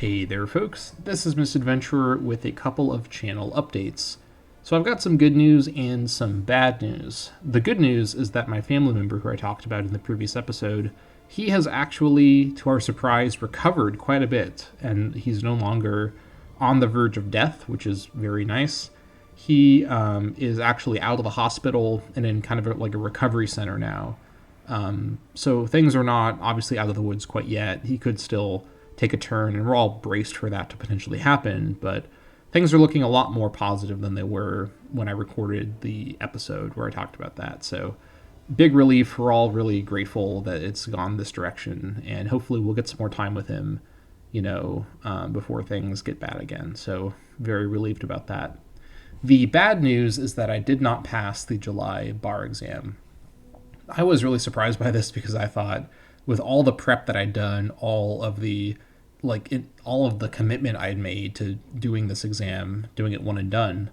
Hey there, folks. This is Misadventurer with a couple of channel updates. So, I've got some good news and some bad news. The good news is that my family member, who I talked about in the previous episode, he has actually, to our surprise, recovered quite a bit, and he's no longer on the verge of death, which is very nice. He is actually out of the hospital and in kind of like a recovery center now. So things are not obviously out of the woods quite yet. He could still take a turn, and we're all braced for that to potentially happen. But things are looking a lot more positive than they were when I recorded the episode where I talked about that. So big relief. We're all really grateful that it's gone this direction, and hopefully we'll get some more time with him, before things get bad again. So very relieved about that. The bad news is that I did not pass the July bar exam. I was really surprised by this because I thought, with all the prep that I'd done, all of the commitment I had made to doing this exam, doing it one and done,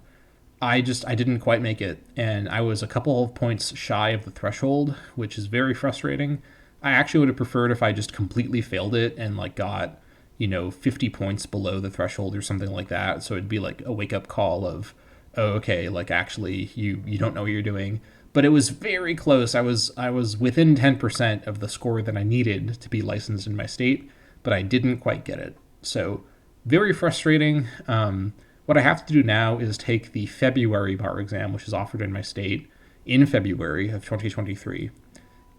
I didn't quite make it, and I was a couple of points shy of the threshold, which is very frustrating. I actually would have preferred if I just completely failed it and got 50 points below the threshold or something like that. So it'd be like a wake up call of, oh, okay, actually you don't know what you're doing. But it was very close. I was within 10% of the score that I needed to be licensed in my state, but I didn't quite get it. So very frustrating. What I have to do now is take the February bar exam, which is offered in my state in February of 2023.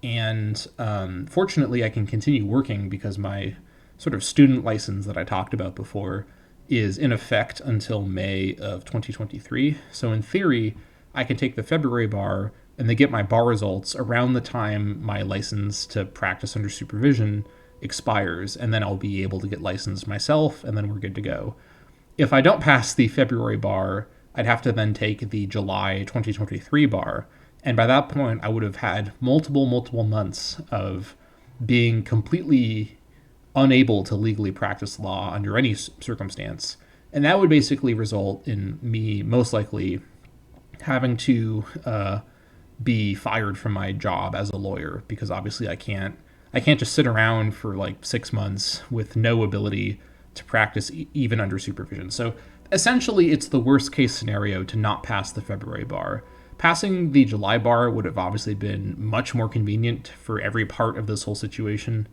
And fortunately, I can continue working because my sort of student license that I talked about before is in effect until May of 2023. So in theory, I can take the February bar and they get my bar results around the time my license to practice under supervision expires, and then I'll be able to get licensed myself, and then we're good to go. If I don't pass the February bar, I'd have to then take the July 2023 bar, and by that point, I would have had multiple months of being completely unable to legally practice law under any circumstance, and that would basically result in me most likely having to be fired from my job as a lawyer, because obviously I can't just sit around for 6 months with no ability to practice even under supervision. So essentially, it's the worst case scenario to not pass the February bar. Passing the July bar would have obviously been much more convenient for every part of this whole situation,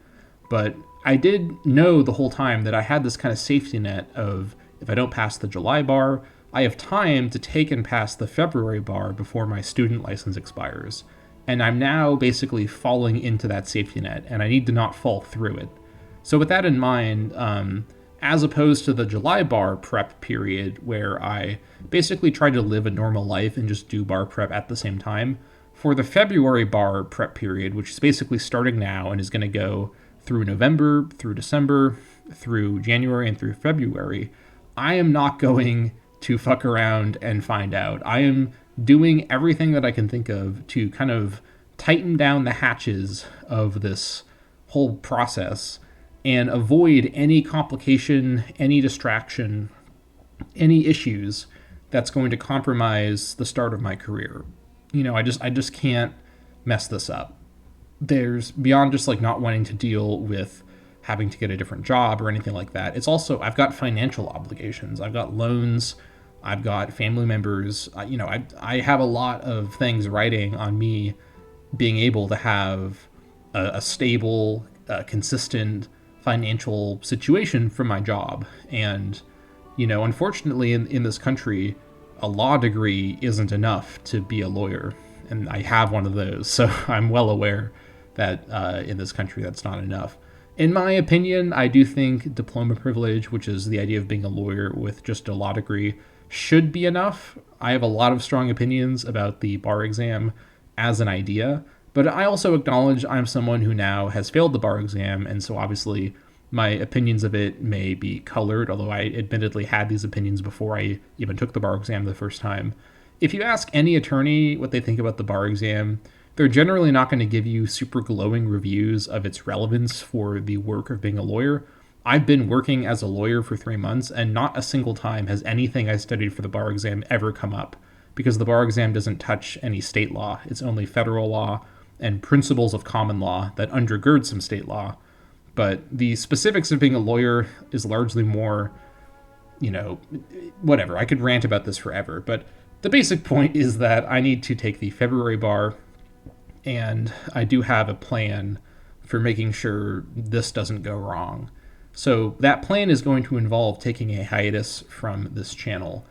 but I did know the whole time that I had this kind of safety net of, if I don't pass the July bar, I have time to take and pass the February bar before my student license expires. And I'm now basically falling into that safety net, and I need to not fall through it. So with that in mind, as opposed to the July bar prep period where I basically tried to live a normal life and just do bar prep at the same time, for the February bar prep period, which is basically starting now and is going to go through November, through December, through January, and through February, I am not going to fuck around and find out. I am doing everything that I can think of to kind of tighten down the hatches of this whole process and avoid any complication, any distraction, any issues that's going to compromise the start of my career. I just can't mess this up. There's beyond just not wanting to deal with having to get a different job or anything like that. It's also, I've got financial obligations. I've got loans. I've got family members. I have a lot of things riding on me being able to have a stable, consistent financial situation from my job. And, unfortunately in this country, a law degree isn't enough to be a lawyer. And I have one of those. So I'm well aware that in this country, that's not enough. In my opinion, I do think diploma privilege, which is the idea of being a lawyer with just a law degree, should be enough. I have a lot of strong opinions about the bar exam as an idea, but I also acknowledge I'm someone who now has failed the bar exam, and so obviously my opinions of it may be colored, although I admittedly had these opinions before I even took the bar exam the first time. If you ask any attorney what they think about the bar exam, they're generally not going to give you super glowing reviews of its relevance for the work of being a lawyer. I've been working as a lawyer for 3 months, and not a single time has anything I studied for the bar exam ever come up, because the bar exam doesn't touch any state law. It's only federal law and principles of common law that undergird some state law. But the specifics of being a lawyer is largely more, whatever. I could rant about this forever. But the basic point is that I need to take the February bar, and I do have a plan for making sure this doesn't go wrong. So that plan is going to involve taking a hiatus from this channel.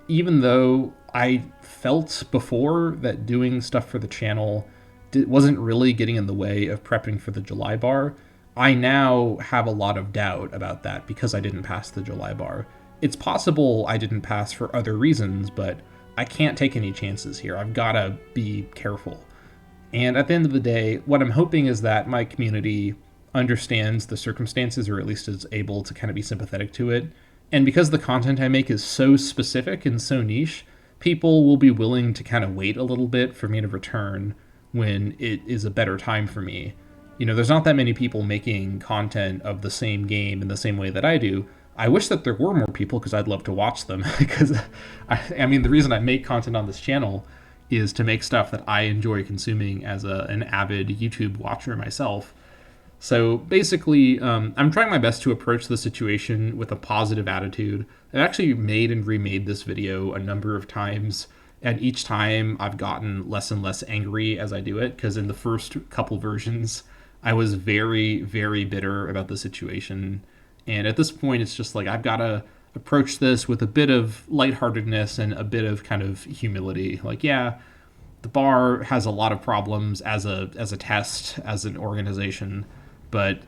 Even though I felt before that doing stuff for the channel wasn't really getting in the way of prepping for the July bar, I now have a lot of doubt about that because I didn't pass the July bar. It's possible I didn't pass for other reasons, but I can't take any chances here. I've got to be careful. And at the end of the day, what I'm hoping is that my community understands the circumstances, or at least is able to kind of be sympathetic to it. And because the content I make is so specific and so niche, people will be willing to kind of wait a little bit for me to return when it is a better time for me. There's not that many people making content of the same game in the same way that I do. I wish that there were more people because I'd love to watch them. Because, the reason I make content on this channel is to make stuff that I enjoy consuming as an avid YouTube watcher myself. So basically, I'm trying my best to approach the situation with a positive attitude. I've actually made and remade this video a number of times, and each time I've gotten less and less angry as I do it, because in the first couple versions, I was very, very bitter about the situation. And at this point, it's just like I've got to approach this with a bit of lightheartedness and a bit of kind of humility. Like, yeah, the bar has a lot of problems as a test, as an organization, but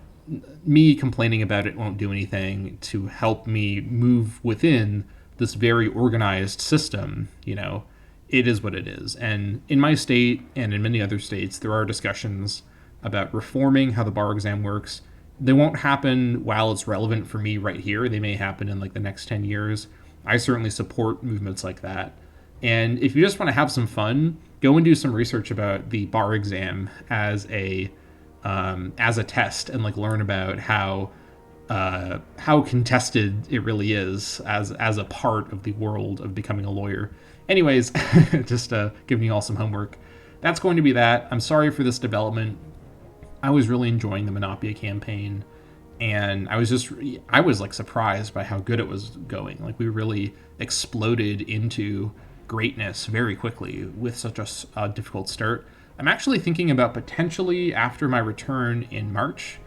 me complaining about it won't do anything to help me move within this very organized system. It is what it is. And in my state and in many other states, there are discussions about reforming how the bar exam works. They won't happen while it's relevant for me right here. They may happen in the next 10 years. I certainly support movements like that. And if you just want to have some fun, go and do some research about the bar exam as a test and learn about how contested it really is as a part of the world of becoming a lawyer. Anyways, just giving you all some homework. That's going to be that. I'm sorry for this development. I was really enjoying the Monopia campaign, and I was surprised by how good it was going. We really exploded into greatness very quickly with such a difficult start. I'm actually thinking about potentially, after my return in March,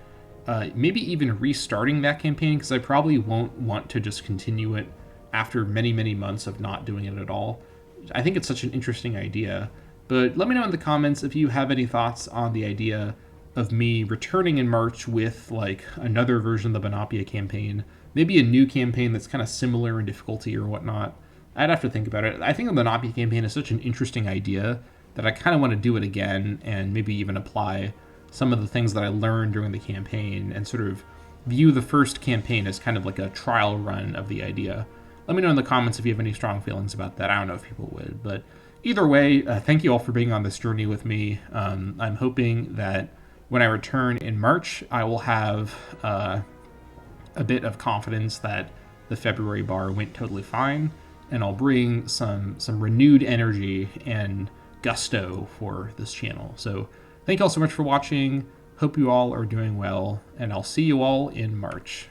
maybe even restarting that campaign, because I probably won't want to just continue it after many, many months of not doing it at all. I think it's such an interesting idea. But let me know in the comments if you have any thoughts on the idea of me returning in March with another version of the Monopia campaign, maybe a new campaign that's kind of similar in difficulty or whatnot. I'd have to think about it. I think the Monopia campaign is such an interesting idea that I kind of want to do it again and maybe even apply some of the things that I learned during the campaign and sort of view the first campaign as kind of like a trial run of the idea. Let me know in the comments if you have any strong feelings about that. I don't know if people would, but either way, thank you all for being on this journey with me. I'm hoping that when I return in March, I will have a bit of confidence that the February bar went totally fine, and I'll bring some renewed energy and gusto for this channel. So thank you all so much for watching. Hope you all are doing well, and I'll see you all in March.